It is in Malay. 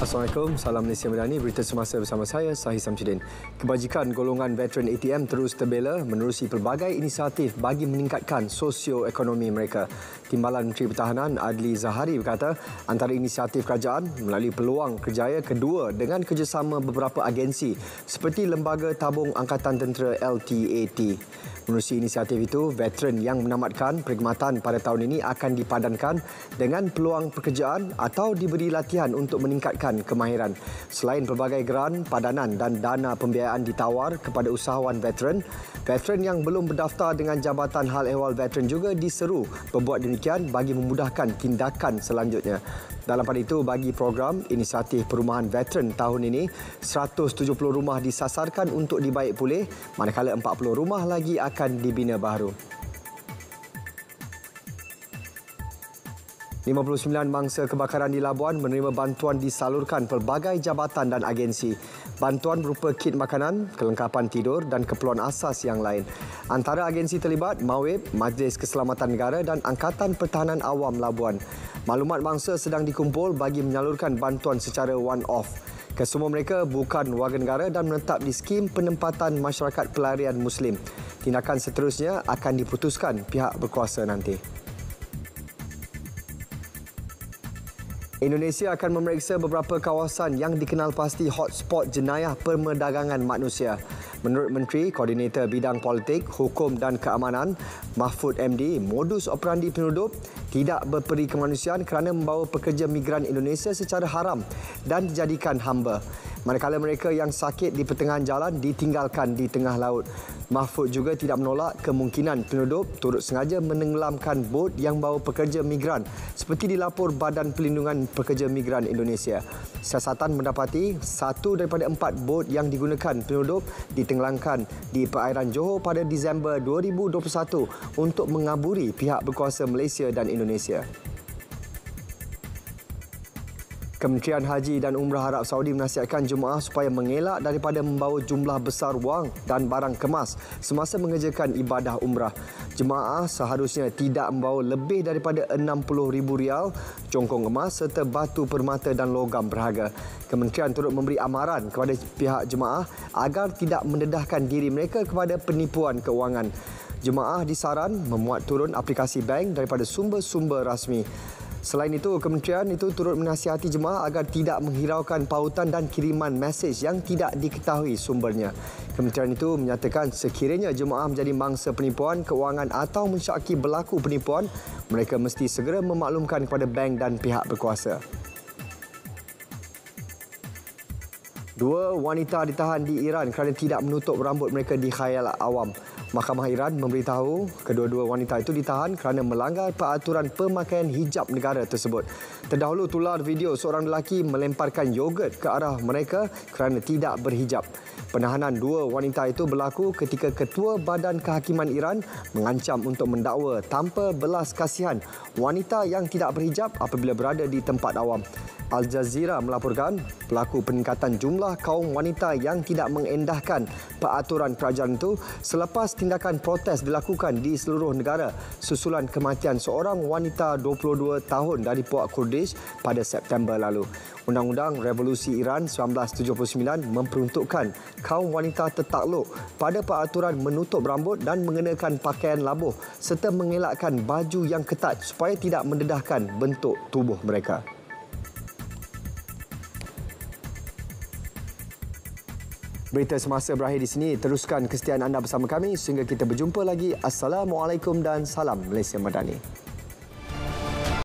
Assalamualaikum, salam Malaysia Madani. Berita semasa bersama saya, Sahih Samsudin. Kebajikan golongan veteran ATM terus terbela menerusi pelbagai inisiatif bagi meningkatkan sosioekonomi mereka. Timbalan Menteri Pertahanan Adli Zahari berkata, antara inisiatif kerajaan melalui peluang kerjaya kedua dengan kerjasama beberapa agensi seperti Lembaga Tabung Angkatan Tentera LTAT. Menerusi inisiatif itu, veteran yang menamatkan perkhidmatan pada tahun ini akan dipadankan dengan peluang pekerjaan atau diberi latihan untuk meningkatkan kemahiran. Selain pelbagai geran, padanan dan dana pembiayaan ditawar kepada usahawan veteran, veteran yang belum berdaftar dengan Jabatan Hal Ehwal Veteran juga diseru berbuat demikian bagi memudahkan tindakan selanjutnya. Dalam pada itu, bagi program inisiatif perumahan veteran tahun ini, 170 rumah disasarkan untuk dibaik pulih, manakala 40 rumah lagi akan dibina baru. 59 mangsa kebakaran di Labuan menerima bantuan disalurkan pelbagai jabatan dan agensi. Bantuan berupa kit makanan, kelengkapan tidur dan keperluan asas yang lain. Antara agensi terlibat MAWIB, Majlis Keselamatan Negara dan Angkatan Pertahanan Awam Labuan. Maklumat mangsa sedang dikumpul bagi menyalurkan bantuan secara one-off. Kesemua mereka bukan warga negara dan menetap di skim penempatan masyarakat pelarian Muslim. Tindakan seterusnya akan diputuskan pihak berkuasa nanti. Indonesia akan memeriksa beberapa kawasan yang dikenal pasti hotspot jenayah perdagangan manusia. Menurut Menteri Koordinator Bidang Politik, Hukum dan Keamanan, Mahfud MD, modus operandi penyelundup tidak berperi kemanusiaan kerana membawa pekerja migran Indonesia secara haram dan dijadikan hamba. Manakala mereka yang sakit di pertengahan jalan ditinggalkan di tengah laut. Mahfud juga tidak menolak kemungkinan penyelundup turut sengaja menenggelamkan bot yang bawa pekerja migran seperti dilapor Badan Perlindungan Pekerja Migran Indonesia. Siasatan mendapati 1 daripada 4 bot yang digunakan penyelundup ditenggelamkan di perairan Johor pada Disember 2021 untuk mengaburi pihak berkuasa Malaysia dan Indonesia. Kementerian Haji dan Umrah Arab Saudi menasihatkan jemaah supaya mengelak daripada membawa jumlah besar wang dan barang kemas semasa mengerjakan ibadah umrah. Jemaah seharusnya tidak membawa lebih daripada RM60,000, congkong emas serta batu permata dan logam berharga. Kementerian turut memberi amaran kepada pihak jemaah agar tidak mendedahkan diri mereka kepada penipuan keuangan. Jemaah disaran memuat turun aplikasi bank daripada sumber-sumber rasmi. Selain itu, kementerian itu turut menasihati jemaah agar tidak menghiraukan pautan dan kiriman mesej yang tidak diketahui sumbernya. Kementerian itu menyatakan sekiranya jemaah menjadi mangsa penipuan keuangan atau mensyaki berlaku penipuan, mereka mesti segera memaklumkan kepada bank dan pihak berkuasa. 2 wanita ditahan di Iran kerana tidak menutup rambut mereka di khayal awam. Mahkamah Iran memberitahu kedua-dua wanita itu ditahan kerana melanggar peraturan pemakaian hijab negara tersebut. Terdahulu tular video seorang lelaki melemparkan yogurt ke arah mereka kerana tidak berhijab. Penahanan 2 wanita itu berlaku ketika Ketua Badan Kehakiman Iran mengancam untuk mendakwa tanpa belas kasihan wanita yang tidak berhijab apabila berada di tempat awam. Al Jazeera melaporkan pelaku peningkatan jumlah kaum wanita yang tidak mengendahkan peraturan kerajaan itu selepas tindakan protes dilakukan di seluruh negara susulan kematian seorang wanita 22 tahun dari Puak Kurdish pada September lalu. Undang-Undang Revolusi Iran 1979 memperuntukkan kaum wanita tertakluk pada peraturan menutup rambut dan mengenakan pakaian labuh serta mengelakkan baju yang ketat supaya tidak mendedahkan bentuk tubuh mereka. Berita semasa berakhir di sini. Teruskan kesetiaan anda bersama kami sehingga kita berjumpa lagi. Assalamualaikum dan salam Malaysia Madani.